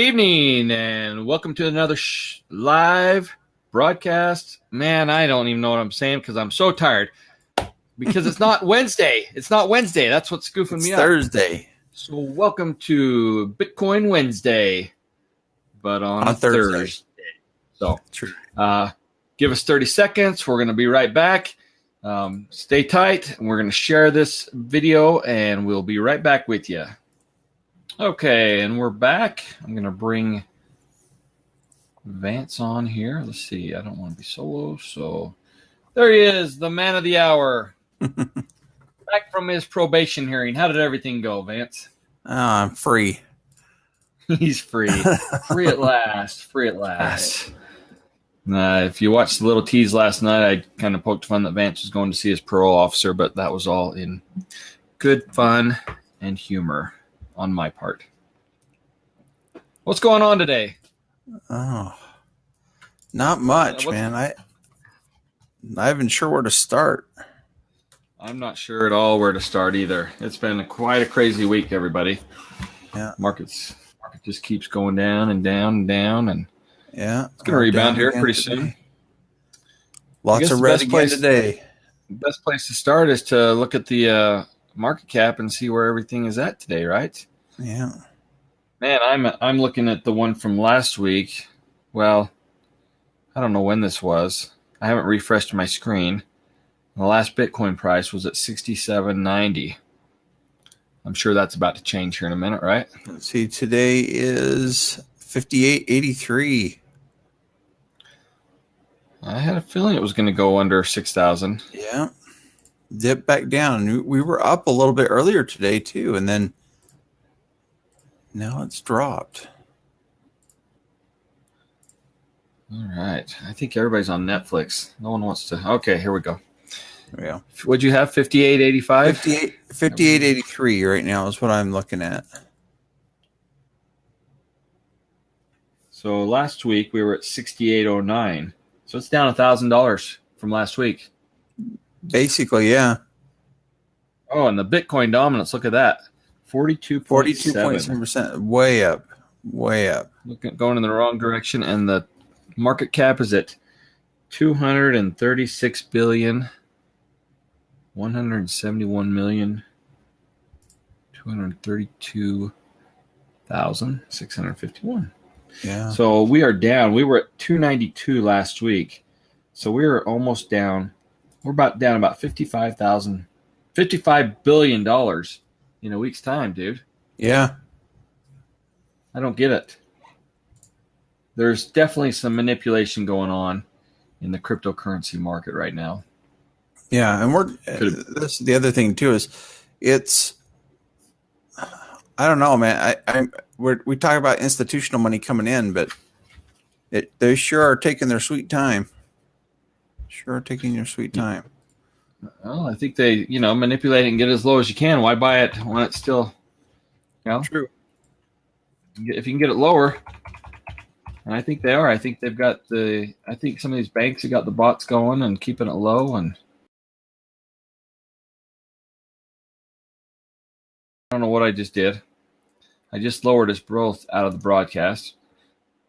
evening, and welcome to another live broadcast. Man, I don't even know what I'm saying because I'm so tired. Because it's not Wednesday. It's not Wednesday. That's what's goofing me up. Thursday. So welcome to Bitcoin Wednesday, but on Thursday. So true. Give us 30 seconds. We're going to be right back. Stay tight. And we're going to share this video, and we'll be right back with you. Okay, and we're back. I'm going to bring Vance on here. Let's see. I don't want to be solo. So there he is, the man of the hour. Back from his probation hearing. How did everything go, Vance? I'm free. He's free. Free at last. Free at last. If you watched the little tease last night, I kind of poked fun that Vance was going to see his parole officer, but that was all in good fun and humor on my part. What's going on today? Oh, not much, man. I'm not even sure where to start. I'm not sure at all where to start either. It's been quite a crazy week, everybody. Yeah, market just keeps going down and down and down, and yeah, it's going to rebound here pretty soon. Lots of red again today. The best place to start is to look at the market cap and see where everything is at today, right? Yeah. Man, I'm looking at the one from last week. Well, I don't know when this was. I haven't refreshed my screen. The last Bitcoin price was at $67.90. I'm sure that's about to change here in a minute, right? Let's see. Today is $58.83. I had a feeling it was going to go under 6,000. Yeah. Dip back down. We were up a little bit earlier today, too, and then now it's dropped. All right. I think everybody's on Netflix. No one wants to. Okay, here we go. Yeah. What'd you have? 58.85? 58.83 right now is what I'm looking at. So last week we were at 68.09. So it's down $1,000 from last week. Basically, yeah. Oh, and the Bitcoin dominance, look at that. 42.7%. Way up. Way up. Going in the wrong direction, and the market cap is at 236 billion. 171,232,651. Yeah. So we are down. We were at 292 last week. So we were almost down. We're down about $55 billion in a week's time, dude. Yeah. I don't get it. There's definitely some manipulation going on in the cryptocurrency market right now. Yeah, and this the other thing too is it's I don't know, man. We talk about institutional money coming in, but they sure are taking their sweet time. Sure are taking their sweet time. Well, I think they, manipulate it and get it as low as you can. Why buy it when it's still, True. If you can get it lower, and I think they are. I think they've got I think some of these banks have got the bots going and keeping it low, and I don't know what I just did. I just lowered us both out of the broadcast.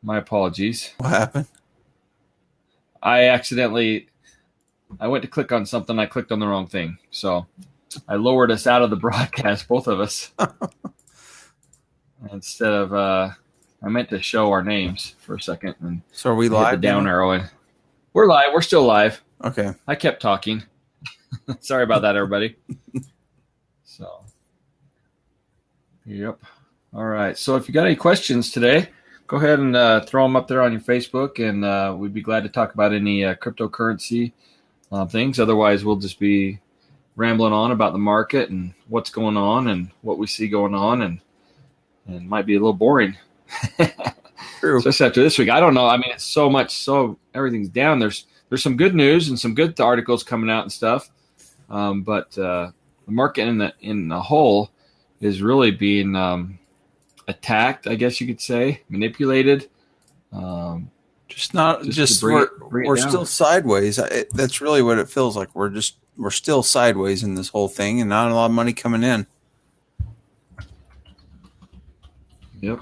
My apologies. What happened? I went to click on something. I clicked on the wrong thing. So I lowered us out of the broadcast, both of us. Instead of, I meant to show our names for a second. And so are we live? Hit the down arrow. And we're live. We're still live. Okay. I kept talking. Sorry about that, everybody. So. Yep. All right. So if you got any questions today, go ahead and throw them up there on your Facebook, and we'd be glad to talk about any cryptocurrency things. Otherwise, we'll just be rambling on about the market and what's going on and what we see going on, and might be a little boring. True. Especially after this week. I don't know. I mean, it's so much. So everything's down. There's some good news and some good articles coming out and stuff, but the market in the whole is really being attacked, I guess you could say, manipulated. We're still sideways. That's really what it feels like. We're still sideways in this whole thing, and not a lot of money coming in. Yep.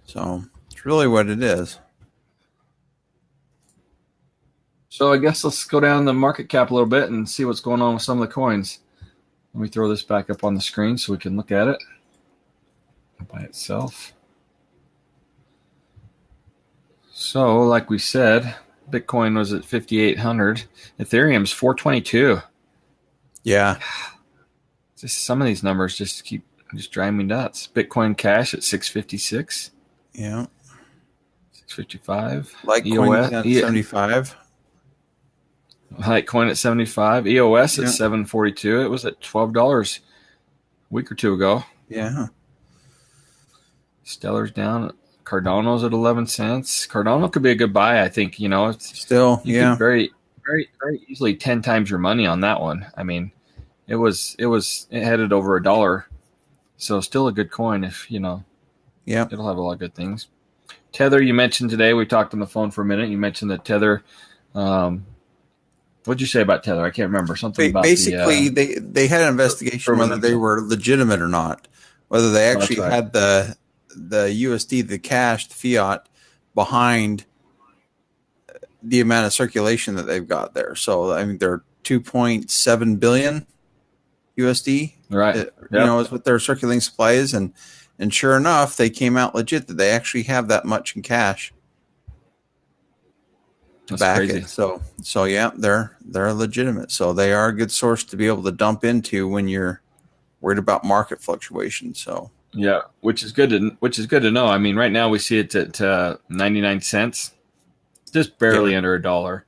So It's really what it is. So I guess let's go down the market cap a little bit and see what's going on with some of the coins. Let me throw this back up on the screen so we can look at it by itself. So, like we said, Bitcoin was at 5,800. Ethereum's 422. Yeah. Just some of these numbers just driving me nuts. Bitcoin Cash at 656. Yeah. 655. Litecoin at 75. Litecoin at 75. EOS at 742. It was at $12 a week or two ago. Yeah. Stellar's down. Cardano's at 11 cents. Cardano could be a good buy, I think. You know, still, you could very, very, very easily 10 times your money on that one. I mean, it headed over $1. So still a good coin if, you know, it'll have a lot of good things. Tether, you mentioned today, we talked on the phone for a minute. You mentioned that Tether, what'd you say about Tether? I can't remember. Something about basically they had an investigation whether they were legitimate or not, whether they actually had the USD, the cash, the fiat behind the amount of circulation that they've got there. So I mean, they're 2.7 billion USD, right? You know, is what their circulating supply is, and sure enough, they came out legit that they actually have that much in cash to back it. So yeah, they're legitimate. So they are a good source to be able to dump into when you're worried about market fluctuations. So yeah, which is good to know. I mean, right now we see it at 99 cents, just barely under $1.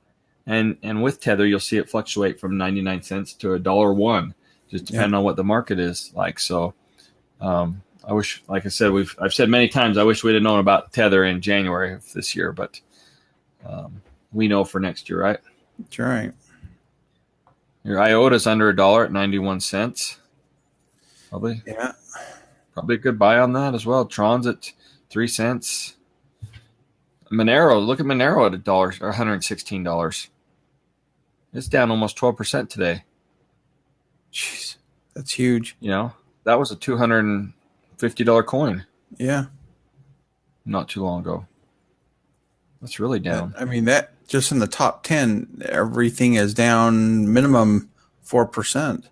And with Tether, you'll see it fluctuate from 99 cents to $1.01, just depending on what the market is like. So I wish, like I said, I've said many times, I wish we'd have known about Tether in January of this year, but we know for next year, right? That's right. Your IOTA's under $1 at 91 cents. Probably. Yeah. Probably a good buy on that as well. Tron's at 3 cents. Monero, look at Monero at $1 or $116. It's down almost 12% today. Jeez, that's huge. You know, that was a $250 coin. Yeah. Not too long ago. That's really down. I mean, that just in the top 10, everything is down minimum 4%.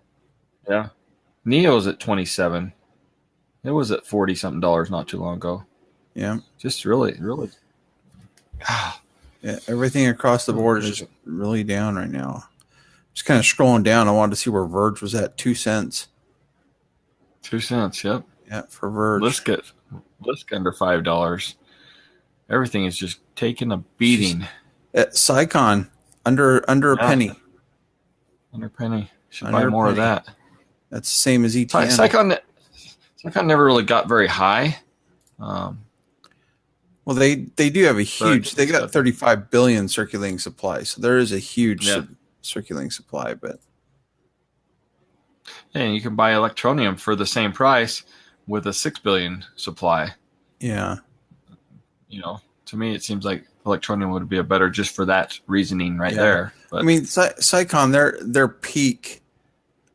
Yeah. Neo's at 27. It was at $40-something not too long ago. Yeah. Just really, really. Yeah, everything across the board is just really down right now. Just kind of scrolling down, I wanted to see where Verge was at. 2 cents. 2 cents, yep. Yeah, for Verge. Let's get under $5. Everything is just taking a beating. At Sycon, under a penny. Under a penny. Should buy more of that. That's the same as ETN. Sycon never really got very high. Well, they do have a huge. They got 35 billion circulating supply, so there is a huge circulating supply. But and you can buy Electronium for the same price with a 6 billion supply. Yeah, you know, to me, it seems like Electronium would be a better just for that reasoning right there. But I mean, Sycon, their peak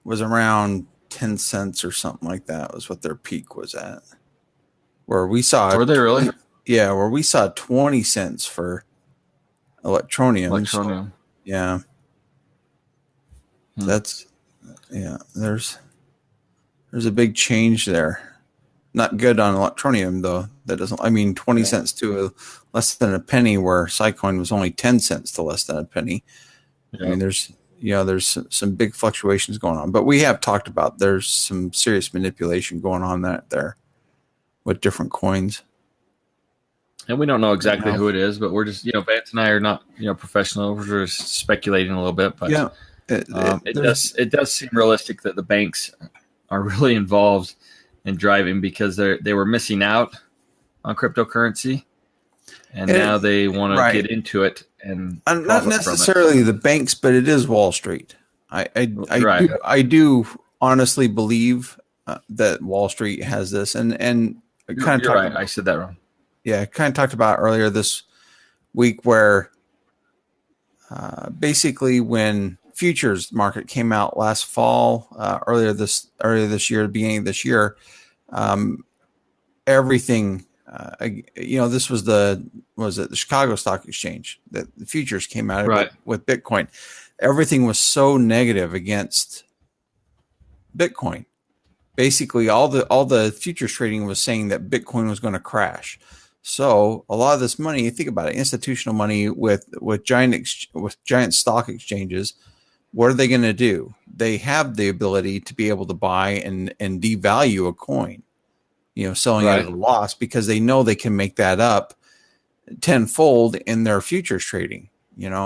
was around 10 cents or something like that. Was what their peak was at. Where we saw, were they really? Yeah, where we saw 20 cents for Electronium. So, yeah. That's there's a big change there. Not good on Electronium though. That doesn't 20 cents to less than a penny, where Sycon was only 10 cents to less than a penny. I mean, there's some big fluctuations going on. But we have talked about there's some serious manipulation going on there with different coins. And we don't know exactly who it is, but we're just, Vance and I are not, professionals. We're just speculating a little bit. But it does seem realistic that the banks are really involved in driving, because they were missing out on cryptocurrency, and now they want to get into it. And not necessarily the banks, but it is Wall Street. I do honestly believe that Wall Street has this, and kind of right. I said that wrong. Yeah, kind of talked about earlier this week, where basically when futures market came out last fall, earlier this year, beginning of this year, everything this was the Chicago Stock Exchange that the futures came out Right. with Bitcoin. Everything was so negative against Bitcoin. Basically, all the futures trading was saying that Bitcoin was going to crash. So a lot of this money, you think about it, institutional money with giant stock exchanges, what are they going to do? They have the ability to be able to buy and devalue a coin, selling it at a loss, because they know they can make that up tenfold in their futures trading.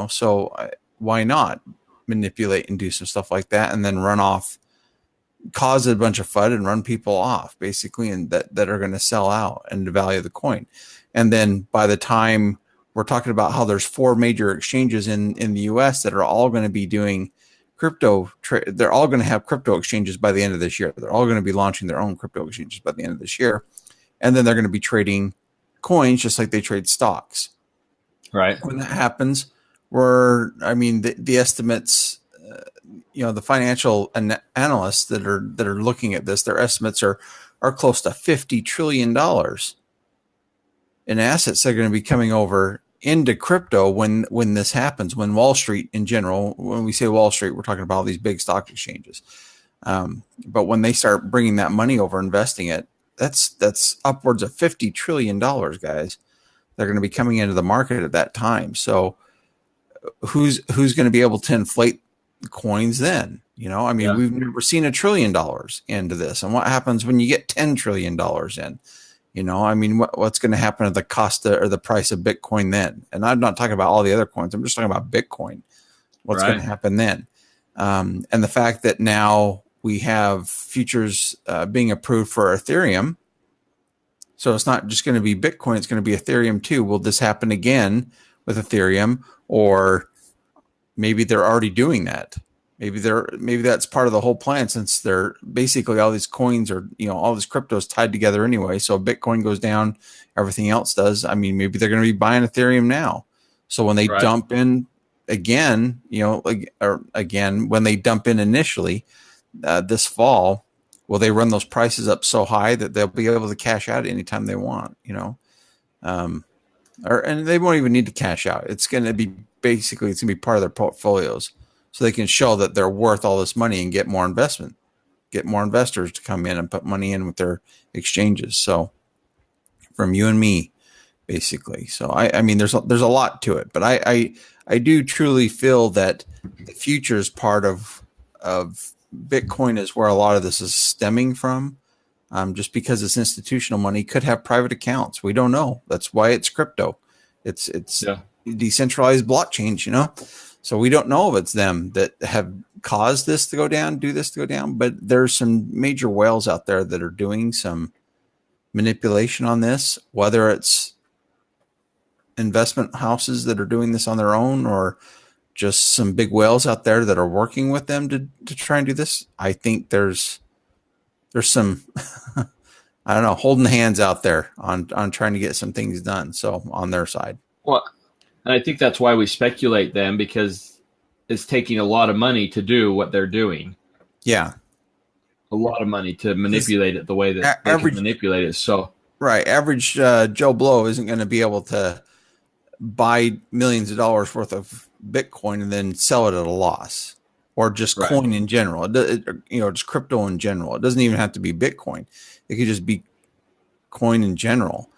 So why not manipulate and do some stuff like that, and then run off, cause a bunch of FUD and run people off, basically, and that are going to sell out and devalue the coin. And then by the time we're talking about how there's 4 major exchanges in the US that are all going to be doing crypto, they're all going to have crypto exchanges by the end of this year. They're all going to be launching their own crypto exchanges by the end of this year. And then they're going to be trading coins just like they trade stocks. Right. When that happens, the estimates, the financial analysts that are looking at this, their estimates are close to $50 trillion in assets that are going to be coming over into crypto when this happens, when Wall Street in general, when we say Wall Street, we're talking about all these big stock exchanges. But when they start bringing that money over, investing it, that's upwards of $50 trillion, guys. They're going to be coming into the market at that time. So who's going to be able to inflate coins then? We've never seen $1 trillion into this. And what happens when you get $10 trillion in? What's going to happen to the cost or the price of Bitcoin then? And I'm not talking about all the other coins. I'm just talking about Bitcoin. What's going to happen then? And the fact that now we have futures being approved for Ethereum. So it's not just going to be Bitcoin. It's going to be Ethereum too. Will this happen again with Ethereum? Or maybe they're already doing that. Maybe that's part of the whole plan, since they're basically all these coins are, all this crypto is tied together anyway. So Bitcoin goes down, everything else does. Maybe they're going to be buying Ethereum now. So when they dump in again, when they dump in initially this fall, will they run those prices up so high that they'll be able to cash out anytime they want, and they won't even need to cash out. It's going to be part of their portfolios. So they can show that they're worth all this money and get more investors to come in and put money in with their exchanges. So from you and me, basically. So there's a lot to it, but I do truly feel that the futures part of Bitcoin is where a lot of this is stemming from. Just because it's institutional money, could have private accounts. We don't know. That's why it's crypto. It's decentralized blockchains, So we don't know if it's them that have caused this to go down, but there's some major whales out there that are doing some manipulation on this, whether it's investment houses that are doing this on their own or just some big whales out there that are working with them to try and do this. I think there's some, I don't know, holding hands out there on trying to get some things done. So on their side. Well, and I think that's why we speculate them, because it's taking a lot of money to do what they're doing. Yeah. A lot of money to manipulate it the way that they can manipulate it. So average Joe Blow isn't going to be able to buy millions of dollars worth of Bitcoin and then sell it at a loss, or just coin in general. Just crypto in general. It doesn't even have to be Bitcoin. It could just be coin in general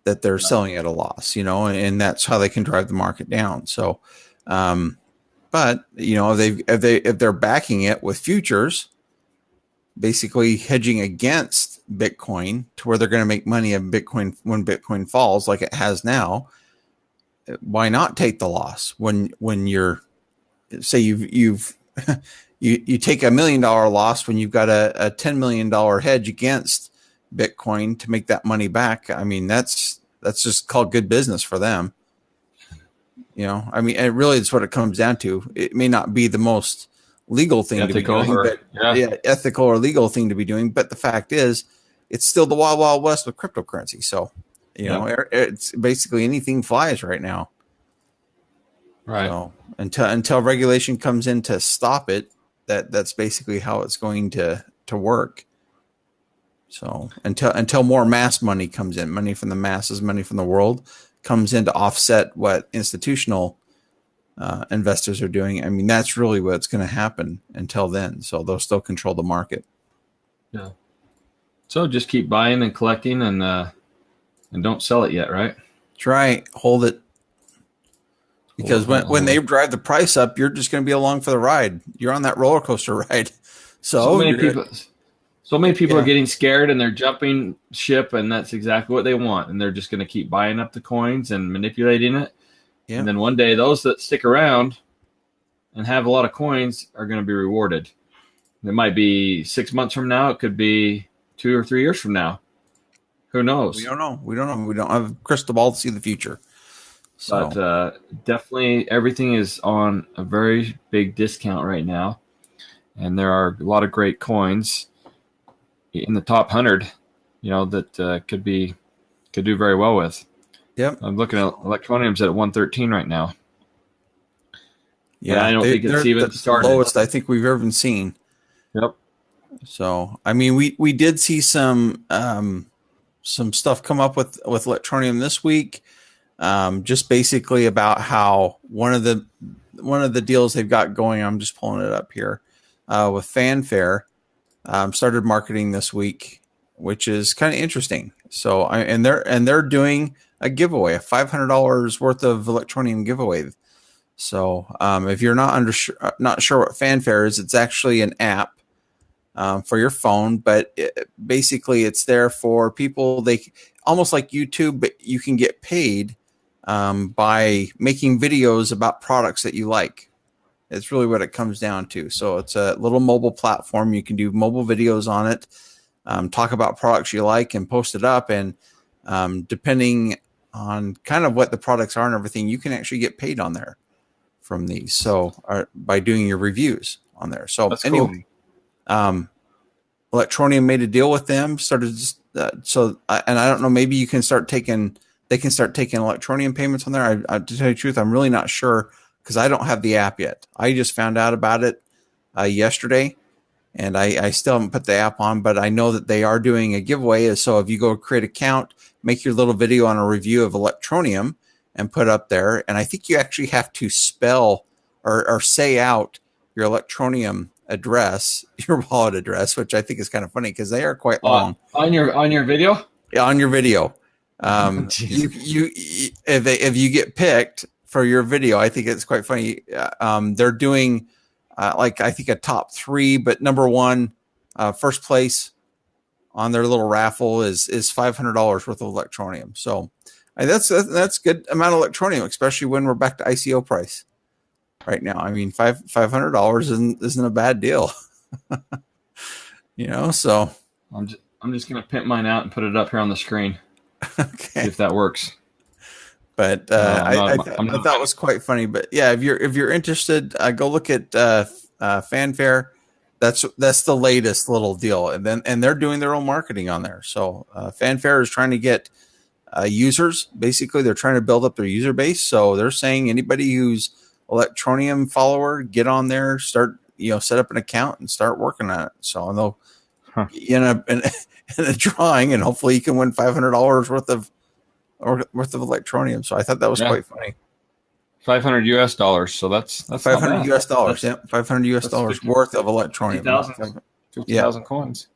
that they're selling at a loss, and that's how they can drive the market down. So, but if they're backing it with futures, basically hedging against Bitcoin to where they're going to make money of Bitcoin when Bitcoin falls, like it has now, why not take the loss when you're, say you take $1 million loss when you've got a $10 million hedge against Bitcoin to make that money back. That's just called good business for them. It really is what it comes down to. It may not be the most legal thing ethical to be doing, ethical or legal thing to be doing, but the fact is, it's still the wild, wild west with cryptocurrency. So, it's basically anything flies right now. Right. So until regulation comes in to stop it, that's basically how it's going to work. So until more mass money comes in, money from the masses, money from the world comes in to offset what institutional investors are doing. I mean, that's really what's going to happen until then. So they'll still control the market. Yeah. So just keep buying and collecting and don't sell it yet, right? That's right. Hold it. Because when they drive the price up, you're just going to be along for the ride. You're on that roller coaster ride. So many people are getting scared and they're jumping ship, and that's exactly what they want. And they're just going to keep buying up the coins and manipulating it. Yeah. And then one day, those that stick around and have a lot of coins are going to be rewarded. It might be 6 months from now. It could be 2 or 3 years from now. Who knows? We don't know. We don't have a crystal ball to see the future. So. But definitely everything is on a very big discount right now. And there are a lot of great coins in the top 100, that could do very well with. Yep. I'm looking at Electronium's at 113 right now. Yeah, I don't think it's even started. Lowest I think we've ever seen. Yep. So, I mean, we did see some stuff come up with Electronium this week. Just basically about how one of the deals they've got going, I'm just pulling it up here, with FanFair, started marketing this week, which is kind of interesting. So they're doing a giveaway, a $500 worth of Electronium giveaway. So if you're not sure what FanFair is, it's actually an app for your phone, but basically it's there for people. They almost like YouTube, but you can get paid by making videos about products that you like. It's really what it comes down to. So it's a little mobile platform. You can do mobile videos on it, talk about products you like and post it up. And depending on kind of what the products are and everything, you can actually get paid on there from these. So by doing your reviews on there. So that's anyway, cool. Electronium made a deal with them, started and I don't know, maybe they can start taking Electronium payments on there. To tell you the truth, I'm really not sure because I don't have the app yet. I just found out about it yesterday, and I still haven't put the app on, but I know that they are doing a giveaway. So if you go create an account, make your little video on a review of Electronium and put up there. And I think you actually have to spell or say out your Electronium address, your wallet address, which I think is kind of funny because they are quite long. On your video? Yeah, on your video. If you get picked for your video, I think it's quite funny. They're doing I think a top 3, but number 1, first place on their little raffle is $500 worth of Electronium. So that's good amount of Electronium, especially when we're back to ICO price right now. I mean, $500 isn't a bad deal. So I'm just gonna pimp mine out and put it up here on the screen. Okay. See if that works. But I thought it was quite funny. But yeah, if you're interested, go look at FanFair. That's the latest little deal, and they're doing their own marketing on there. So FanFair is trying to get users. Basically, they're trying to build up their user base. So they're saying anybody who's Electronium follower, get on there, start set up an account and start working on it. So they'll in a drawing, and hopefully you can win $500 worth of Electronium. So I thought that was quite funny. $500 US. So that's $500 US. Yeah, $500 US worth of Electronium. 50,000 coins.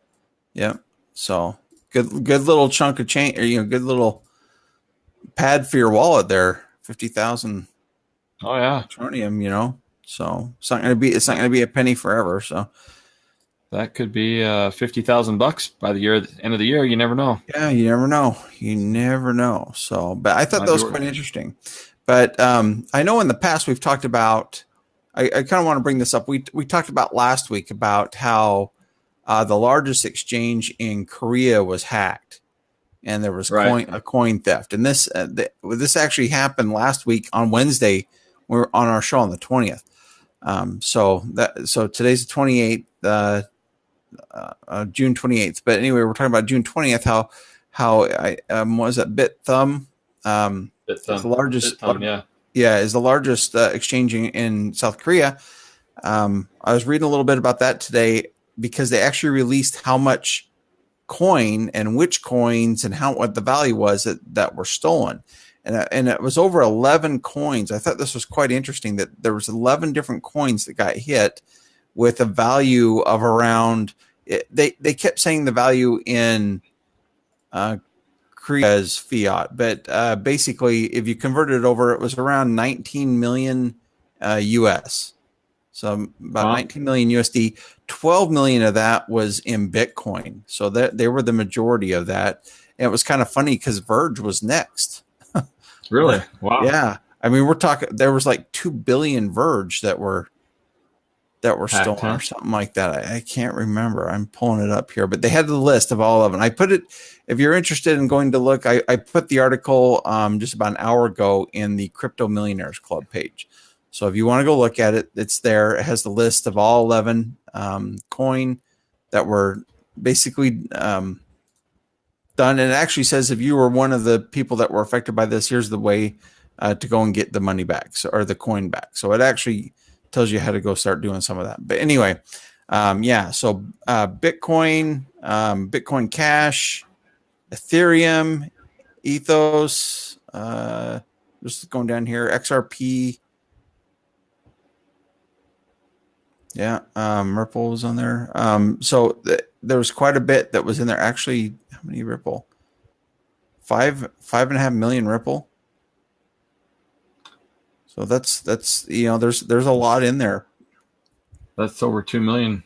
Yeah. So good little chunk of change, or good little pad for your wallet there. 50,000. Oh yeah, Electronium. So it's not going to be a penny forever. So. That could be $50,000 by the end of the year. You never know. Yeah, you never know. So, but I thought that was quite interesting. But I know in the past we've talked about. I kind of want to bring this up. We talked about last week about how the largest exchange in Korea was hacked, and there was a coin theft. And this actually happened last week on Wednesday. We were on our show on the 20th. So today's the 28th. June 28th. But anyway, we're talking about June 20th. How was that Bithumb? Bithumb, the largest. Bithumb, is the largest exchange in South Korea. I was reading a little bit about that today because they actually released how much coin and which coins and what the value was that were stolen. And it was over 11 coins. I thought this was quite interesting that there was 11 different coins that got hit with a value of around, they kept saying the value in as fiat, but basically if you converted it over, it was around 19 million US. So about 19 million USD, 12 million of that was in Bitcoin. So that they were the majority of that. And it was kind of funny because Verge was next. Really? Wow. Yeah. I mean, we're talking, there was like 2 billion Verge that were stolen or something like that. I can't remember. I'm pulling it up here, but they had the list of all of them. I put it, if you're interested in going to look, I put the article just about an hour ago in the Crypto Millionaires Club page. So if you want to go look at it, it's there. It has the list of all 11 coin that were basically done. And it actually says if you were one of the people that were affected by this, here's the way to go and get the money back, or the coin back. So it actually tells you how to go start doing some of that. But anyway, yeah. So Bitcoin, Bitcoin Cash, Ethereum, Ethos, just going down here, XRP. Yeah, Ripple was on there. So there was quite a bit that was in there. Actually, how many Ripple? 5.5 million Ripple. So that's there's a lot in there. That's over $2 million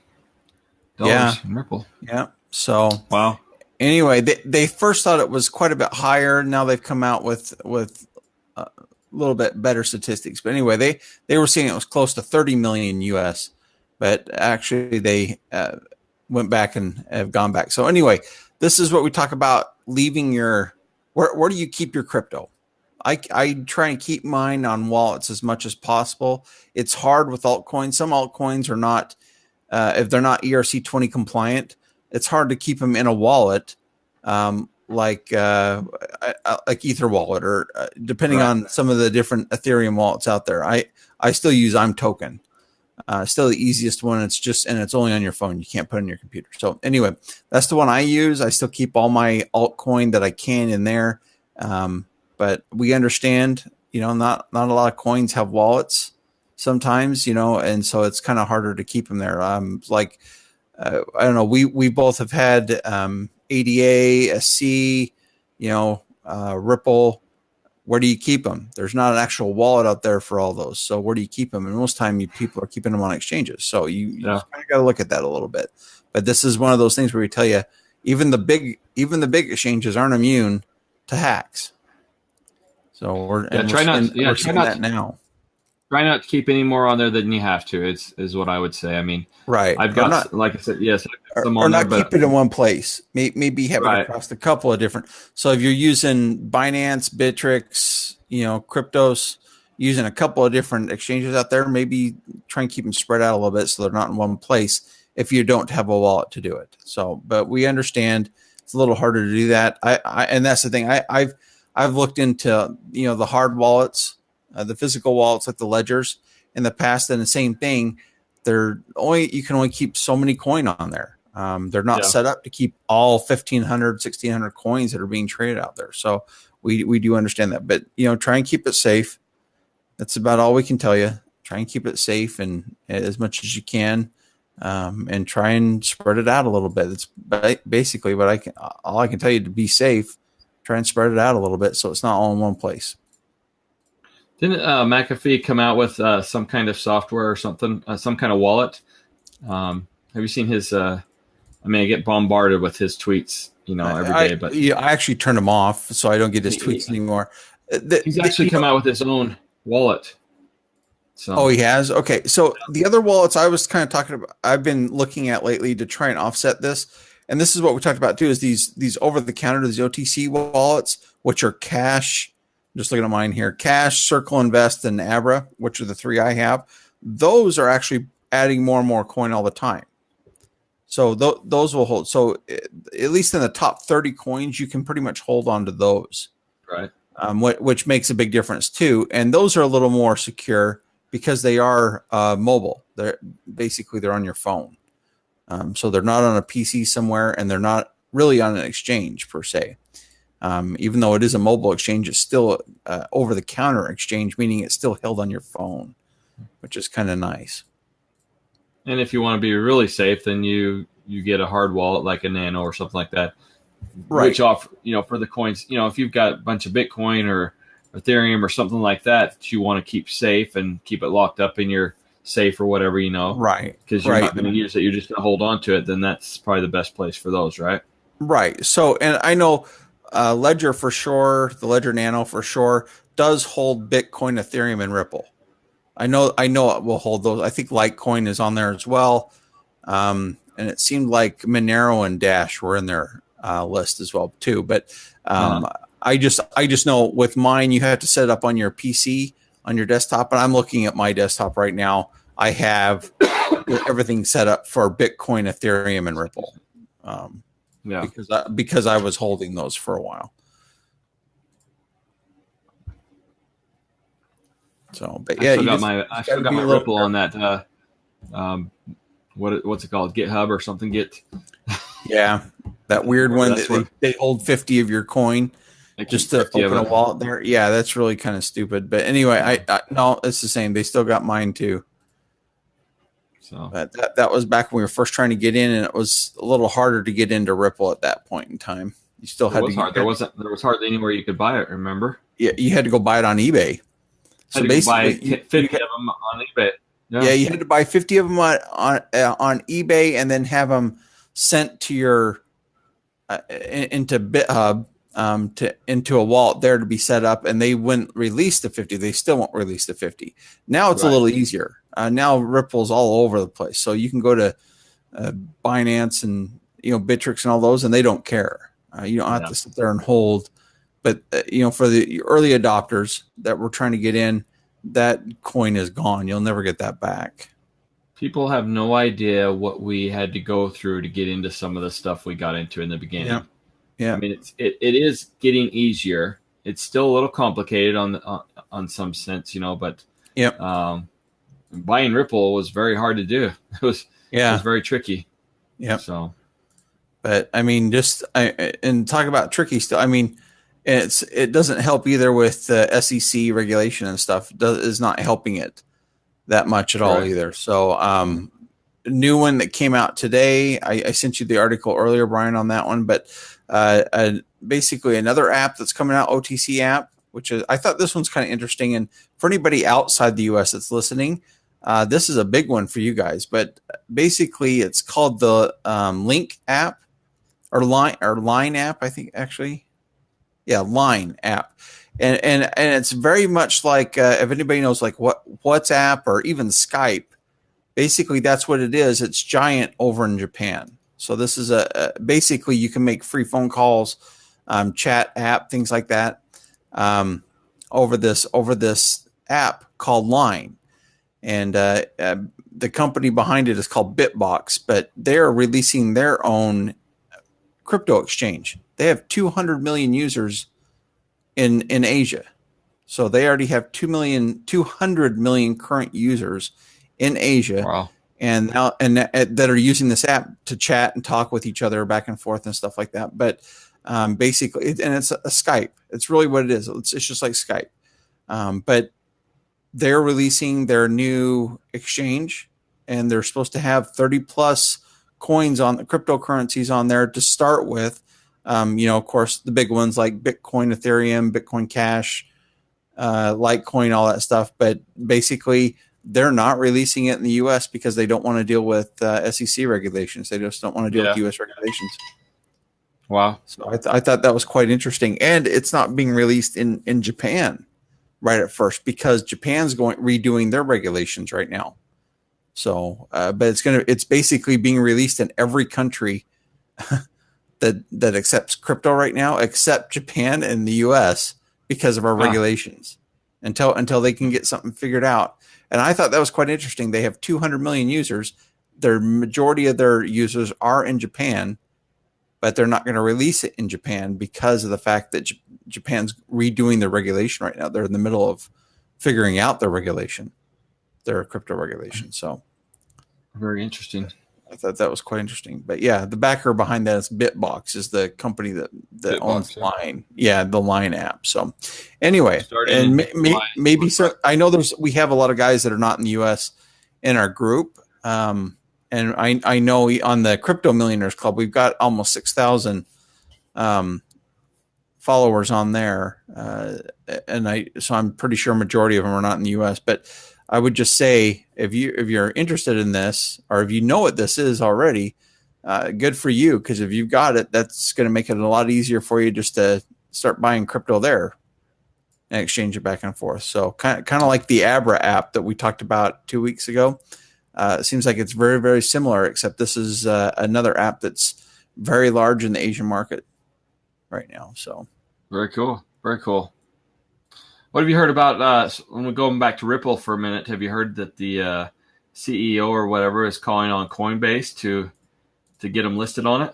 in Ripple. Yeah. So wow. Anyway, they first thought it was quite a bit higher. Now they've come out with a little bit better statistics. But anyway, they were saying it was close to 30 million US, but actually they went back and have gone back. So anyway, this is what we talk about: leaving your where do you keep your crypto? I try and keep mine on wallets as much as possible. It's hard with altcoins. Some altcoins are not, if they're not ERC20 compliant, it's hard to keep them in a wallet, like Ether wallet, or depending on some of the different Ethereum wallets out there. I still use I'm Token. Still the easiest one. It's only on your phone. You can't put it on your computer. So anyway, that's the one I use. I still keep all my altcoin that I can in there. But we understand, not a lot of coins have wallets sometimes, and so it's kind of harder to keep them there. I don't know. We both have had ADA, SC, Ripple. Where do you keep them? There's not an actual wallet out there for all those. So where do you keep them? And most time people are keeping them on exchanges. So you kind of got to look at that a little bit. But this is one of those things where we tell you even the big exchanges aren't immune to hacks. So we're try not now. Try not to keep any more on there than you have to. Is what I would say. I mean, right. I've got, like I said, yes, some on there, keep it in one place. Maybe have it across a couple of different. So if you're using Binance, Bittrex, Cryptos, using a couple of different exchanges out there, maybe try and keep them spread out a little bit so they're not in one place if you don't have a wallet to do it. So, but we understand it's a little harder to do that. And that's the thing. I've looked into, the hard wallets, the physical wallets like the ledgers in the past, and the same thing. You can only keep so many coin on there. They're not set up to keep all 1,500, 1,600 coins that are being traded out there. So we do understand that, but try and keep it safe. That's about all we can tell you. Try and keep it safe and as much as you can, and try and spread it out a little bit. It's basically all I can tell you to be safe. Try and spread it out a little bit so it's not all in one place. Didn't McAfee come out with some kind of software or something, some kind of wallet? Have you seen his? I get bombarded with his tweets, every day. But I actually turned him off so I don't get his tweets anymore. He's actually come out with his own wallet. So. He has? Okay. So the other wallets I was kind of talking about, I've been looking at lately to try and offset this. And this is what we talked about too, is these over-the-counter, these OTC wallets, which are Cash. I'm just looking at mine here. Cash, Circle Invest, and Abra, which are the three I have. Those are actually adding more and more coin all the time. So those will hold. So at least in the top 30 coins, you can pretty much hold on to those. Right. Which makes a big difference too. And those are a little more secure because they are mobile. They're on your phone. So they're not on a PC somewhere, and they're not really on an exchange per se. Even though it is a mobile exchange, it's still over-the-counter exchange, meaning it's still held on your phone, which is kind of nice. And if you want to be really safe, then you get a hard wallet like a Nano or something like that, right? Which offer, for the coins, if you've got a bunch of Bitcoin or Ethereum or something like that you want to keep safe and keep it locked up in your safe or whatever, right? Because you're not going to use it, you're just going to hold on to it. Then that's probably the best place for those, right? Right. So, and I know Ledger for sure, the Ledger Nano for sure does hold Bitcoin, Ethereum, and Ripple. I know it will hold those. I think Litecoin is on there as well. And it seemed like Monero and Dash were in their list as well too. But I just know with mine, you have to set it up on your PC, on your desktop. And I'm looking at my desktop right now. I have everything set up for Bitcoin, Ethereum, and Ripple. Because I was holding those for a while. So, but yeah, I still got my Ripple on that. What's it called? GitHub or something? Yeah, that weird one that they hold 50 of your coin just to open a wallet there. Yeah, that's really kind of stupid. But anyway, I no, it's the same. They still got mine too. So that was back when we were first trying to get in, and it was a little harder to get into Ripple at that point in time. You still had to. There was hardly anywhere you could buy it. Remember? Yeah, you had to go buy it on eBay. So basically, buy 50 of them on eBay. Yeah, you had to buy 50 of them on eBay, and then have them sent to your into Bithumb into a wallet there to be set up, and they wouldn't release the 50. They still won't release the 50. Now it's a little easier. Now Ripple's all over the place, so you can go to Binance and Bittrex and all those, and they don't care. You don't have to sit there and hold. But for the early adopters that were trying to get in, that coin is gone. You'll never get that back. People have no idea what we had to go through to get into some of the stuff we got into in the beginning. Yeah. I mean, it is getting easier. It's still a little complicated on some sense, but buying Ripple was very hard to do. It was very tricky. Yeah. So, but I mean, and talk about tricky stuff. I mean, it doesn't help either with the SEC regulation and stuff. Is not helping it that much at all either. So, new one that came out today. I sent you the article earlier, Brian, on that one. But basically, another app that's coming out, OTC app, which is I thought this one's kind of interesting. And for anybody outside the U.S. that's listening, this is a big one for you guys. But basically, it's called the Link app or Line app. I think actually. Yeah, Line app, and it's very much like if anybody knows like WhatsApp or even Skype, basically that's what it is. It's giant over in Japan. So this is basically you can make free phone calls, chat app, things like that, over this app called Line, and the company behind it is called Bitbox, but they're releasing their own crypto exchange. They have 200 million users in Asia. So they already have 200 million current users in Asia. Wow. And now that are using this app to chat and talk with each other back and forth and stuff like that. But basically, it's a Skype. It's really what it is. It's just like Skype. But they're releasing their new exchange, and they're supposed to have 30 plus coins on the cryptocurrencies on there to start with. Of course, the big ones like Bitcoin, Ethereum, Bitcoin Cash, Litecoin, all that stuff. But basically, they're not releasing it in the U.S. because they don't want to deal with SEC regulations. They just don't want to deal with U.S. regulations. Wow. So I thought that was quite interesting. And it's not being released in Japan right at first because Japan's redoing their regulations right now. So, but it's basically being released in every country that accepts crypto right now, except Japan and the U.S. because of our regulations until they can get something figured out. And I thought that was quite interesting. They have 200 million users. Their majority of their users are in Japan, but they're not going to release it in Japan because of the fact that Japan's redoing their regulation right now. They're in the middle of figuring out their regulation, their crypto regulation. So very interesting. I thought that was quite interesting. But yeah, the backer behind that is Bitbox, is the company that Bitbox, owns Line. Yeah, the Line app. So anyway, and maybe so. I know we have a lot of guys that are not in the U.S. in our group, and I know on the Crypto Millionaires Club we've got almost 6,000 followers on there, so I'm pretty sure a majority of them are not in the U.S. But I would just say, if you're interested in this, or if you know what this is already, good for you, because if you've got it, that's going to make it a lot easier for you just to start buying crypto there and exchange it back and forth. So kind of like the Abra app that we talked about 2 weeks ago. It seems like it's very, very similar, except this is another app that's very large in the Asian market right now. So very cool. Very cool. What have you heard about, when we're going back to Ripple for a minute, have you heard that the CEO or whatever is calling on Coinbase to get them listed on it?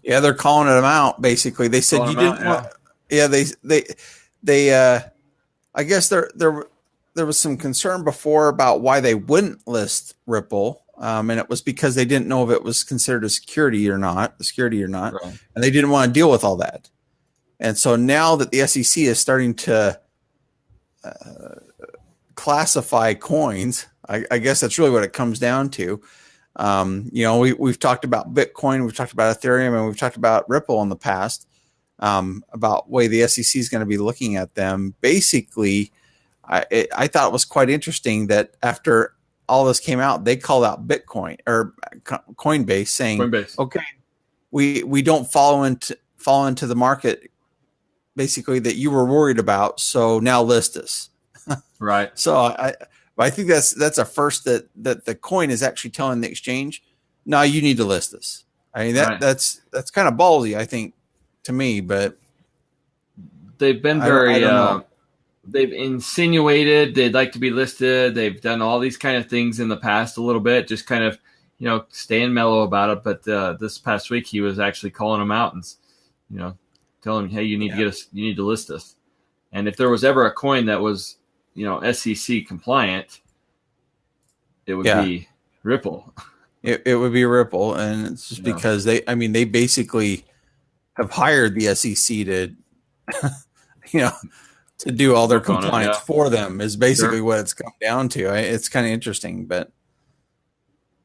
Yeah, they're calling them out, basically. They said you didn't want... Yeah, they I guess there was some concern before about why they wouldn't list Ripple, and it was because they didn't know if it was considered a security or not, right. And they didn't want to deal with all that. And so now that the SEC is starting to classify coins, I guess that's really what it comes down to. We've talked about Bitcoin, we've talked about Ethereum, and we've talked about Ripple in the past, about the way the SEC is going to be looking at them. Basically, I thought it was quite interesting that after all this came out, they called out Bitcoin or Coinbase, saying, okay, we don't fall into the market, basically, that you were worried about, so now list us. Right. So I think that's a first that the coin is actually telling the exchange, no, you need to list this. I mean, that's kind of ballsy, I think, to me, but they've been very they've insinuated they'd like to be listed. They've done all these kind of things in the past a little bit, just kind of, staying mellow about it. But this past week he was actually calling them out and, telling them, hey, you need to get us, you need to list us. And if there was ever a coin that was, SEC compliant, it would be Ripple. It would be Ripple. And it's just because they basically have hired the SEC to, to do all their compliance for them, is basically what it's come down to. It's kind of interesting, but.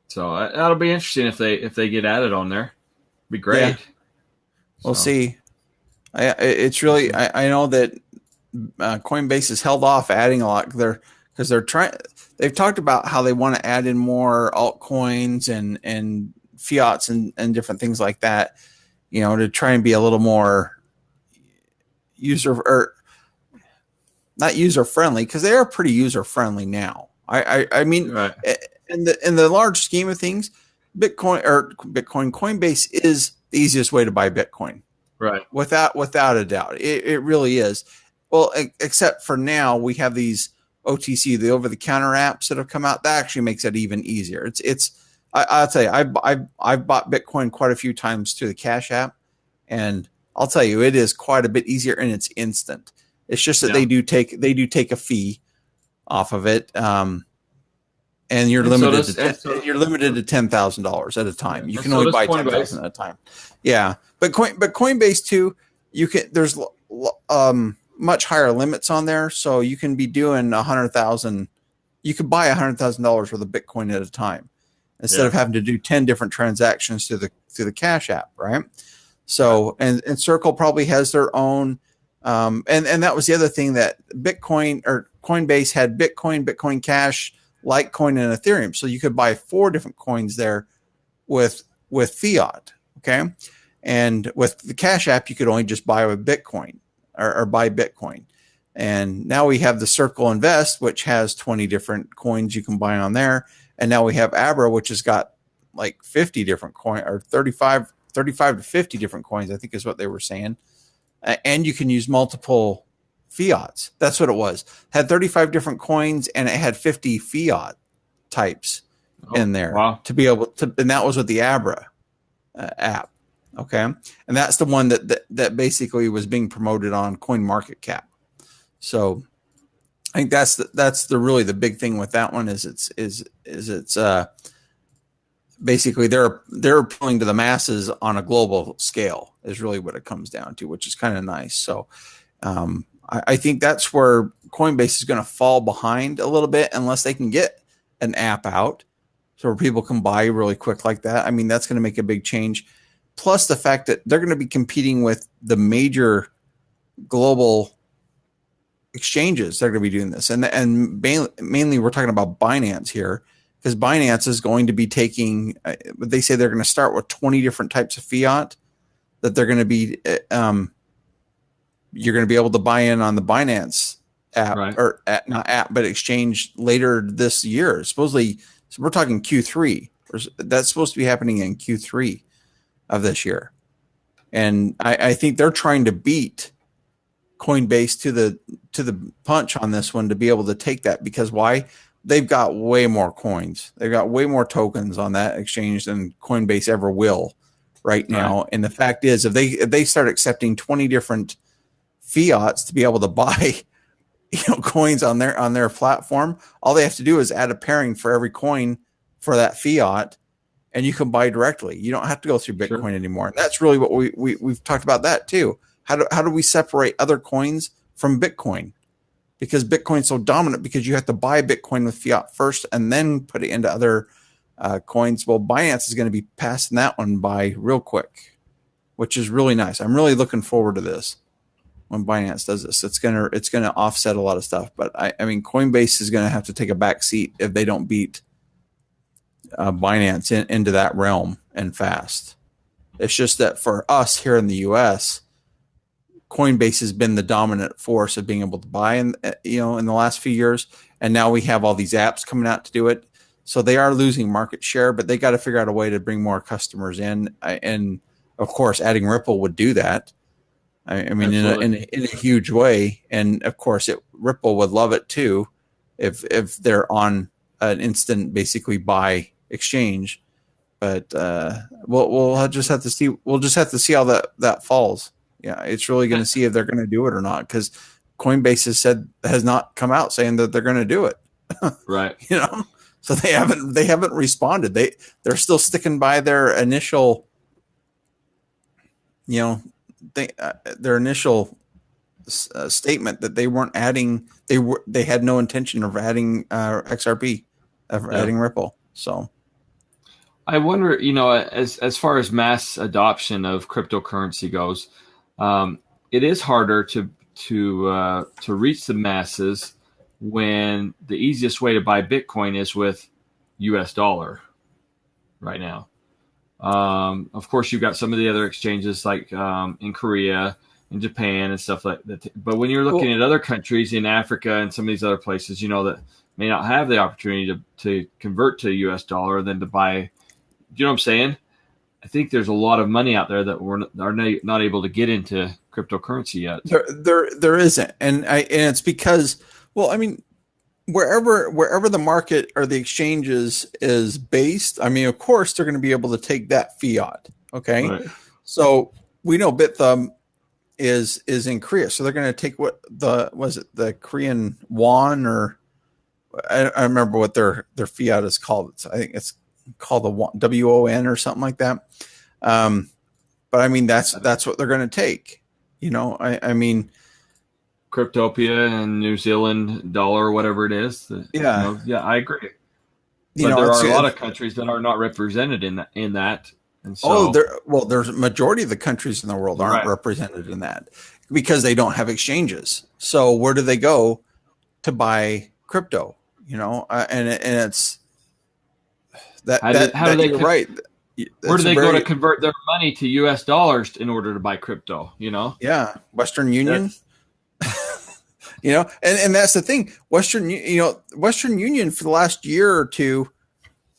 So that'll be interesting if they get added on there. Be great. Yeah. We'll see. It's really, I know that Coinbase has held off adding a lot because they've talked about how they want to add in more altcoins and fiats and different things like that, to try and be a little more not user friendly, because they are pretty user friendly now. I mean, right. in the large scheme of things, Coinbase is the easiest way to buy Bitcoin. Right. Without a doubt. It really is. Well, except for now, we have these OTC, the over-the-counter apps that have come out. That actually makes it even easier. I'll tell you, I've bought Bitcoin quite a few times through the Cash App, and I'll tell you, it is quite a bit easier, and it's instant. It's just that they do take a fee off of it, and you're limited to $10,000 at a time. You can only buy 10,000 at a time. Yeah, but Coinbase too, there's much higher limits on there, so you can be doing 100,000. You could buy $100,000 worth of Bitcoin at a time instead of having to do 10 different transactions through the Cash App, right? So and Circle probably has their own, and that was the other thing, that Bitcoin or Coinbase had Bitcoin Cash, Litecoin, and Ethereum, so you could buy 4 different coins there with fiat, okay? And with the Cash App, you could only just buy with Bitcoin or buy Bitcoin. And now we have the Circle Invest, which has 20 different coins you can buy on there. And now we have Abra, which has got like 50 different coins, or 35 to 50 different coins, I think is what they were saying. And you can use multiple fiats. That's what it was. Had 35 different coins, and it had 50 fiat types in there to be able to, and that was with the Abra app. Okay. And that's the one that basically was being promoted on CoinMarketCap. So I think that's really the big thing with that one is it's basically they're appealing to the masses on a global scale is really what it comes down to, which is kind of nice. So I think that's where Coinbase is going to fall behind a little bit unless they can get an app out so where people can buy really quick like that. I mean, that's going to make a big change. Plus the fact that they're going to be competing with the major global exchanges that are going to be doing this. And mainly we're talking about Binance here, because Binance is going to be taking, they say they're going to start with 20 different types of fiat that they're going to be, you're going to be able to buy in on the Binance app, right. Or not app, but exchange later this year. Supposedly, so we're talking Q3. That's supposed to be happening in Q3 of this year. And I think they're trying to beat Coinbase to the punch on this one to be able to take that, because why? They've got way more coins. They've got way more tokens on that exchange than Coinbase ever will right now. Right. And the fact is, if they start accepting 20 different fiats to be able to buy, coins on their platform, all they have to do is add a pairing for every coin for that fiat, and you can buy directly. You don't have to go through Bitcoin anymore. And that's really what we've talked about that too. How do we separate other coins from Bitcoin? Because Bitcoin's so dominant, because you have to buy Bitcoin with fiat first and then put it into other coins. Well, Binance is going to be passing that one by real quick, which is really nice. I'm really looking forward to this when Binance does this. It's gonna offset a lot of stuff. But I mean, Coinbase is going to have to take a back seat if they don't beat Binance into that realm and fast. It's just that for us here in the U.S., Coinbase has been the dominant force of being able to buy in the last few years, and now we have all these apps coming out to do it. So they are losing market share, but they got to figure out a way to bring more customers in. And of course, adding Ripple would do that. I mean, in a huge way. And of course, Ripple would love it too, if they're on an instant basically buy exchange. But we'll just have to see. We'll just have to see how that falls. Yeah, it's really going to see if they're going to do it or not, because Coinbase has not come out saying that they're going to do it. Right. So they haven't responded. They're still sticking by their initial, their initial statement that they weren't adding. They had no intention of adding XRP, adding Ripple. So I wonder, as far as mass adoption of cryptocurrency goes. It is harder to reach the masses when the easiest way to buy Bitcoin is with US dollar right now. Of course, you've got some of the other exchanges like in Korea and Japan and stuff like that. But when you're looking at other countries in Africa and some of these other places, that may not have the opportunity to convert to US dollar and then to buy, do you know what I'm saying? I think there's a lot of money out there that are not able to get into cryptocurrency yet. There isn't, and it's because, well, I mean, wherever the market or the exchanges is based, I mean, of course they're going to be able to take that fiat. Okay, right. So we know Bithumb is in Korea, so they're going to take the Korean won, or I remember what their fiat is called. I think it's called the WON or something like that. But I mean, that's what they're going to take. I mean, Cryptopia and New Zealand dollar, whatever it is. Yeah. I agree. But there are a lot of countries that are not represented in that. And so, there's a majority of the countries in the world aren't represented in that because they don't have exchanges. So where do they go to buy crypto? And it's, How do they right? Where do they go to convert their money to US dollars in order to buy crypto? Yeah, Western Union. And that's the thing. Western Union for the last year or two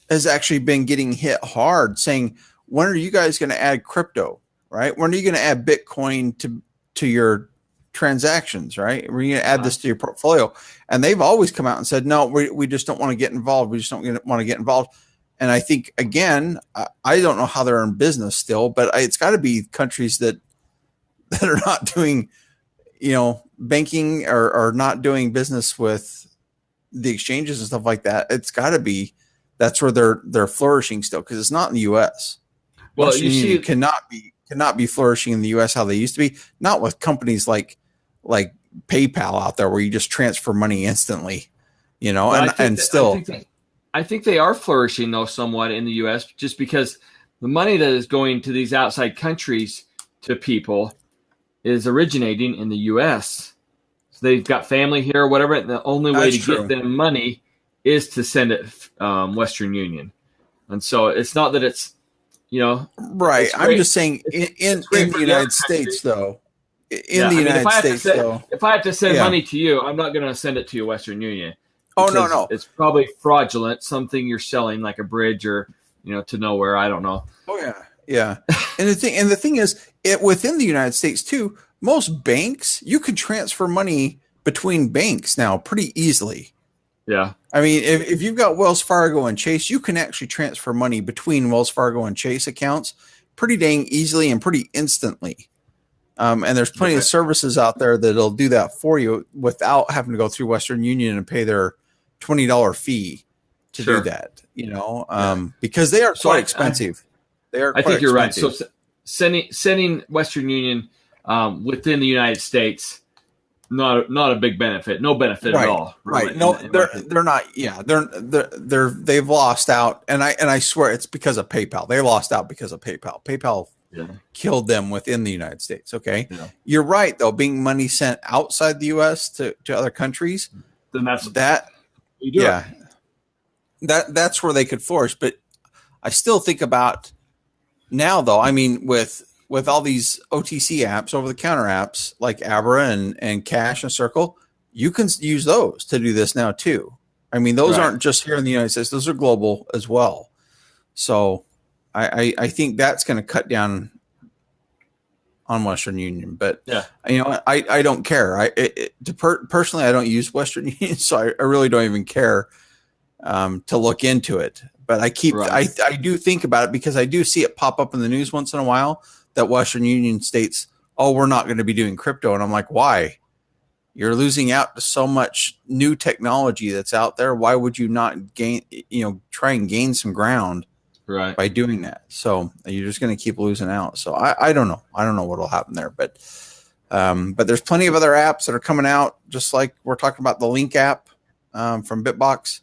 has actually been getting hit hard, saying, "When are you guys going to add crypto? Right? When are you going to add Bitcoin to your transactions? Right? We're going to add this to your portfolio." And they've always come out and said, "No, we just don't want to get involved. We just don't want to get involved." And I think, again, I don't know how they're in business still, but it's got to be countries that are not doing, banking or not doing business with the exchanges and stuff like that. It's got to be that's where they're flourishing still, because it's not in the U.S. Well, Western you Union see, cannot be flourishing in the U.S. how they used to be. Not with companies like PayPal out there, where you just transfer money instantly, I think they are flourishing though somewhat in the U.S. just because the money that is going to these outside countries to people is originating in the U.S. So they've got family here or whatever. And the only way to get them money is to send it Western Union. And so it's not that it's, right. I'm just saying in the United States, though. In the United States, though. If I have to send money to you, I'm not going to send it to you Western Union. Oh, no. It's probably fraudulent, something you're selling like a bridge or, to nowhere. I don't know. Oh, yeah. Yeah. and the thing is, within the United States, too, most banks, you can transfer money between banks now pretty easily. Yeah. I mean, if you've got Wells Fargo and Chase, you can actually transfer money between Wells Fargo and Chase accounts pretty dang easily and pretty instantly. And there's plenty of services out there that'll do that for you without having to go through Western Union and pay their $20 fee to do that, because they are quite expensive. I think you're right. So sending Western Union within the United States, not a big benefit. No benefit at all. Really, right. No, they're not. Yeah, they've lost out, and I swear it's because of PayPal. They lost out because of PayPal. PayPal killed them within the United States. Okay, You're right though. Being money sent outside the U.S. to other countries, then that's that's where they could flourish. But I still think about now though. I mean, with all these OTC apps, over-the-counter apps like Abra and Cash and Circle, you can use those to do this now too. I mean, those aren't just here in the United States; those are global as well. So, I think that's going to cut down on Western Union. But I don't care. Personally, I don't use Western Union, so I really don't even care to look into it. But I do think about it because I do see it pop up in the news once in a while that Western Union states, "Oh, we're not going to be doing crypto," and I'm like, "Why? You're losing out to so much new technology that's out there. Why would you not try and gain some ground by doing that?" So you're just going to keep losing out. So I don't know. I don't know what will happen there, but there's plenty of other apps that are coming out, just like we're talking about the Link app from Bitbox.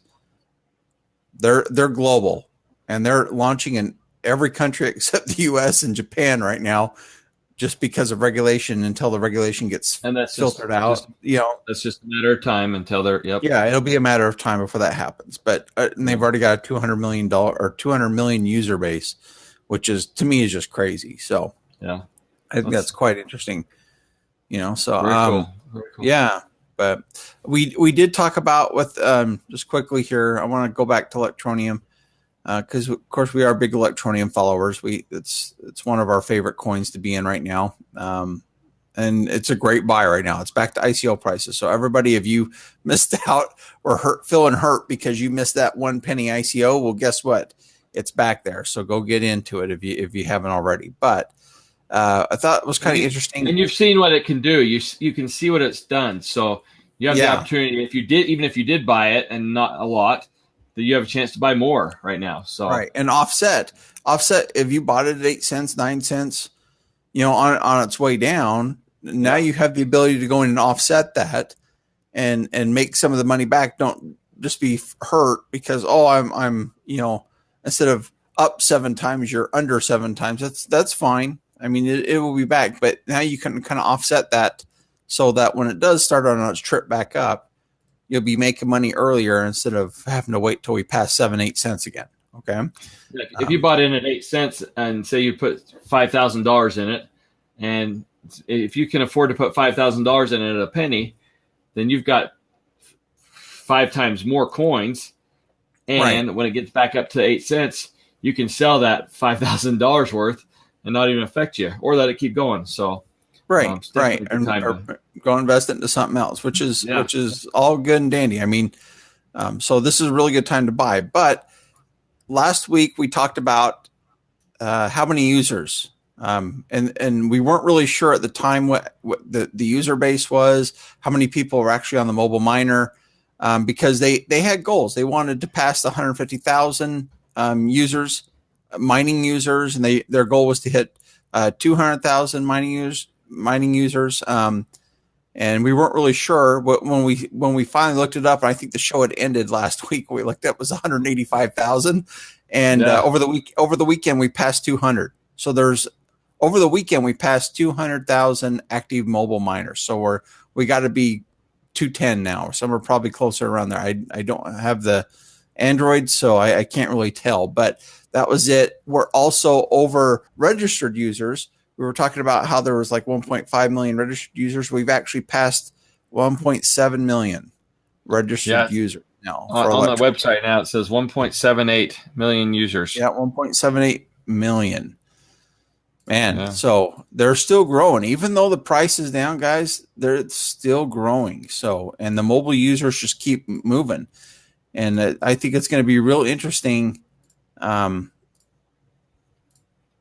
They're global, and they're launching in every country except the U.S. and Japan right now, just because of regulation. Until the regulation gets filtered out, that's just a matter of time until they're. Yeah, it'll be a matter of time before that happens. But and they've already got a $200 million user base, which is to me is just crazy. So I think that's quite interesting. So Very cool. Yeah. But we did talk about with just quickly here. I want to go back to Electroneum because of course we are big Electroneum followers. It's one of our favorite coins to be in right now, and it's a great buy right now. It's back to ICO prices. So everybody, if you missed out or feeling hurt because you missed that 1 penny ICO, well, guess what? It's back there. So go get into it if you haven't already. But I thought it was kind of interesting. And you've seen what it can do. You can see what it's done. So you have the opportunity, even if you did buy it and not a lot, that you have a chance to buy more right now. So and offset, if you bought it at 8 cents, 9 cents, on its way down, now you have the ability to go in and offset that and make some of the money back. Don't just be hurt because I'm instead of up 7 times, you're under 7 times. That's fine. I mean, it will be back, but now you can kind of offset that so that when it does start on its trip back up, you'll be making money earlier instead of having to wait till we pass 7-8 cents again. Okay. If you bought in at 8 cents and say you put $5,000 in it, and if you can afford to put $5,000 in it at a penny, then you've got 5 times more coins. And when it gets back up to 8 cents, you can sell that $5,000 worth and not even affect you, or let it keep going. So, and go invest it into something else, which is all good and dandy. I mean, so this is a really good time to buy. But last week we talked about how many users, and we weren't really sure at the time what the user base was, how many people were actually on the mobile miner. because they had goals. They wanted to pass the 150,000 users, mining users, and their goal was to hit 200,000 mining users. And we weren't really sure. But when we finally looked it up, and I think the show had ended last week. We looked up, it was 185,000, and over the weekend we passed 200. So over the weekend we passed 200,000 active mobile miners. So we got to be 210 now. Some are probably closer around there. I don't have the Android, so I can't really tell. But that was it. We're also over registered users. We were talking about how there was like 1.5 million registered users. We've actually passed 1.7 million registered users now. On the website now, it says 1.78 million users. Yeah, 1.78 million. Man, so they're still growing. Even though the price is down, guys, they're still growing. So, and the mobile users just keep moving. And I think it's going to be real interesting when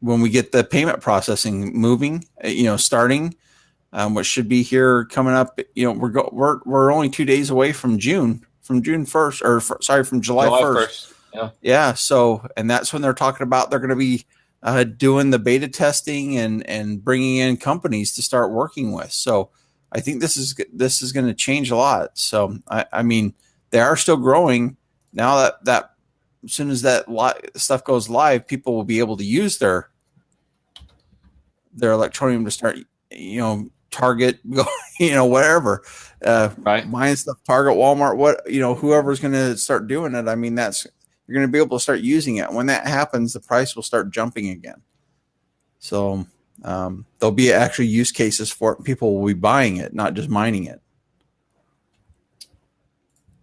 we get the payment processing moving, starting, which should be here coming up. We're only 2 days away from June 1st, from July 1st. Yeah. So, and that's when they're talking about they're going to be doing the beta testing and bringing in companies to start working with. So I think this is going to change a lot. So, I mean, they are still growing now that as soon as that stuff goes live, people will be able to use their Electroneum to start, Target, whatever, buying stuff, Target, Walmart, whoever's going to start doing it. I mean, you're going to be able to start using it. When that happens, the price will start jumping again. So there'll be actually use cases for it. People will be buying it, not just mining it.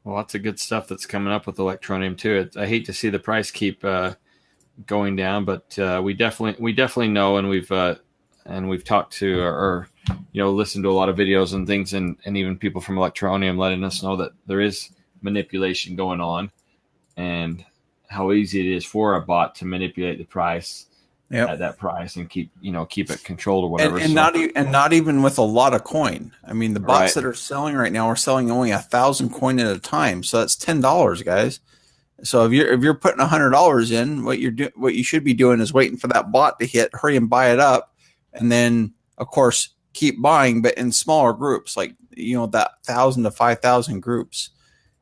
Well, lots of good stuff that's coming up with Electroneum too. I hate to see the price keep going down, but we definitely know, and we've talked to or listened to a lot of videos and things, and even people from Electroneum letting us know that there is manipulation going on, and how easy it is for a bot to manipulate the price at that price and keep it controlled or whatever. And not even with a lot of coin. I mean, the bots that are selling right now are selling only 1,000 coin at a time. So that's $10, guys. So if you're putting $100 in, what you should be doing is waiting for that bot to hit, hurry and buy it up, and then of course keep buying, but in smaller groups, like that 1,000 to 5,000 groups.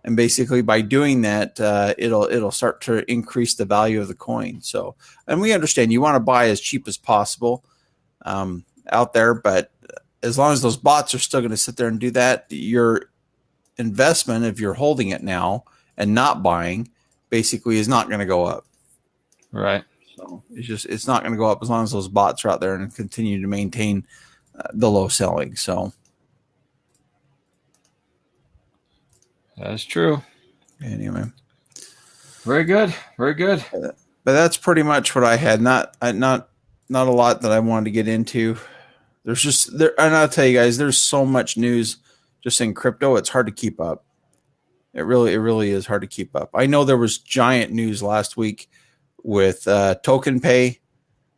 And basically by doing that, it'll start to increase the value of the coin. So, and we understand you want to buy as cheap as possible out there, but as long as those bots are still going to sit there and do that, your investment, if you're holding it now and not buying, basically is not going to go up. Right. So it's not going to go up as long as those bots are out there and continue to maintain the low selling. So. That's true. Anyway, very good, very good. But that's pretty much what I had. Not a lot that I wanted to get into. There's and I'll tell you guys, there's so much news just in crypto. It's hard to keep up. It really is hard to keep up. I know there was giant news last week with Token Pay,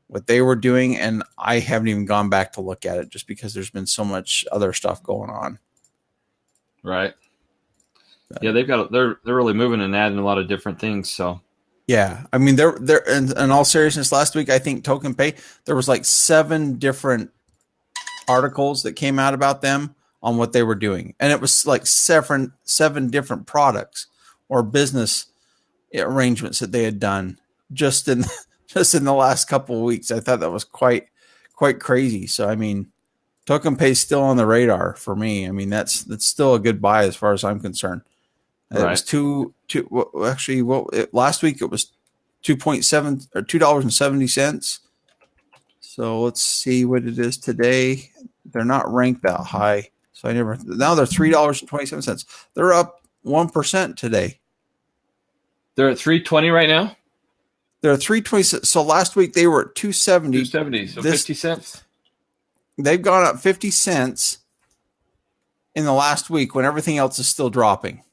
what they were doing, and I haven't even gone back to look at it just because there's been so much other stuff going on. Right. Yeah, they're really moving and adding a lot of different things. So yeah, I mean they're in all seriousness. Last week, I think Token Pay, there was like 7 different articles that came out about them on what they were doing, and it was like seven different products or business arrangements that they had done just in the last couple of weeks. I thought that was quite crazy. So I mean, Token Pay is still on the radar for me. I mean, that's still a good buy as far as I'm concerned. It was last week it was 2.7 or $2.70. So let's see what it is today. They're not ranked that high. So now they're $3.27. They're up 1% today. They're at 320 right now. They're at 320. So last week they were at 270. 270. So 50 cents. They've gone up 50 cents in the last week when everything else is still dropping.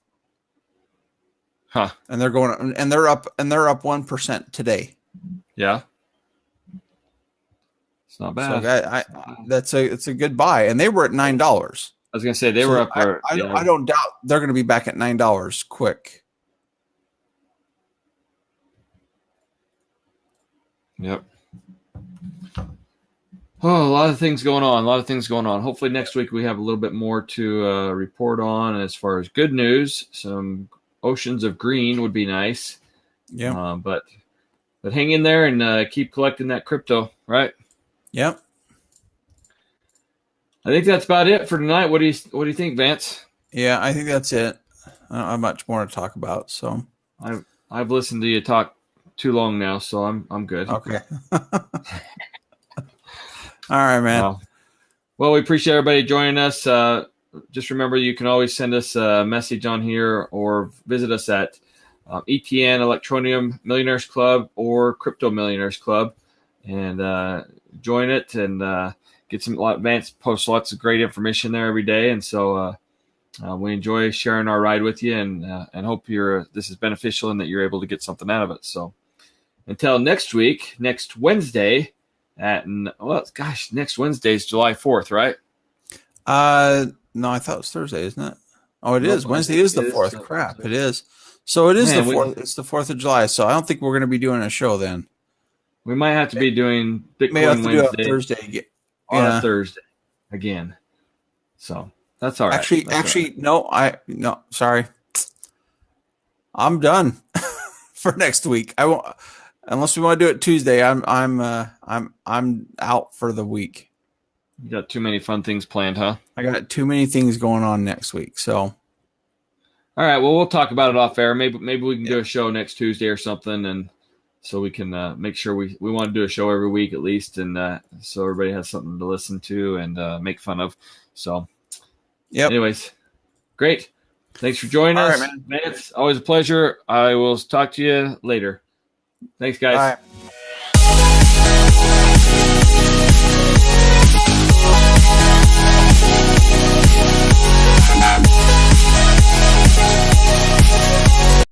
Huh. And they're going and they're up 1% today. Yeah. It's not bad. So it's a good buy. And they were at $9. was gonna say they were up. I don't doubt they're going to be back at $9 quick. Yep. Oh, a lot of things going on. Hopefully next week we have a little bit more to report on as far as good news. Some oceans of green would be nice. Yeah. But hang in there and keep collecting that crypto, right? Yep. I think that's about it for tonight. What do you think, Vance? Yeah, I think that's it. I don't have much more to talk about. So I've listened to you talk too long now, so I'm good. Okay. All right, man. Well, we appreciate everybody joining us. Just remember, you can always send us a message on here or visit us at ETN Electronium Millionaires Club or Crypto Millionaires Club and join it and get some advanced posts. Lots of great information there every day, and so we enjoy sharing our ride with you and hope this is beneficial and that you're able to get something out of it. So until next week, next Wednesday. Next Wednesday is July 4th, right? No, I thought it was Thursday, isn't it? Oh, it is. Wednesday is the 4th. Crap, it is. So it is the 4th. It's the 4th of July. So I don't think we're going to be doing a show then. We might have to be doing Bitcoin Wednesday Thursday on a Thursday again. So that's all right. Actually, no. Sorry, I'm done for next week. I won't. Unless we want to do it Tuesday, I'm out for the week. You got too many fun things planned, huh? I got too many things going on next week. So, all right. Well, we'll talk about it off air. Maybe we can do a show next Tuesday or something, and so we can make sure we want to do a show every week at least, and so everybody has something to listen to and make fun of. So, yeah. Anyways, great. Thanks for joining us, man. It's always a pleasure. I will talk to you later. Thanks, guys. Bye.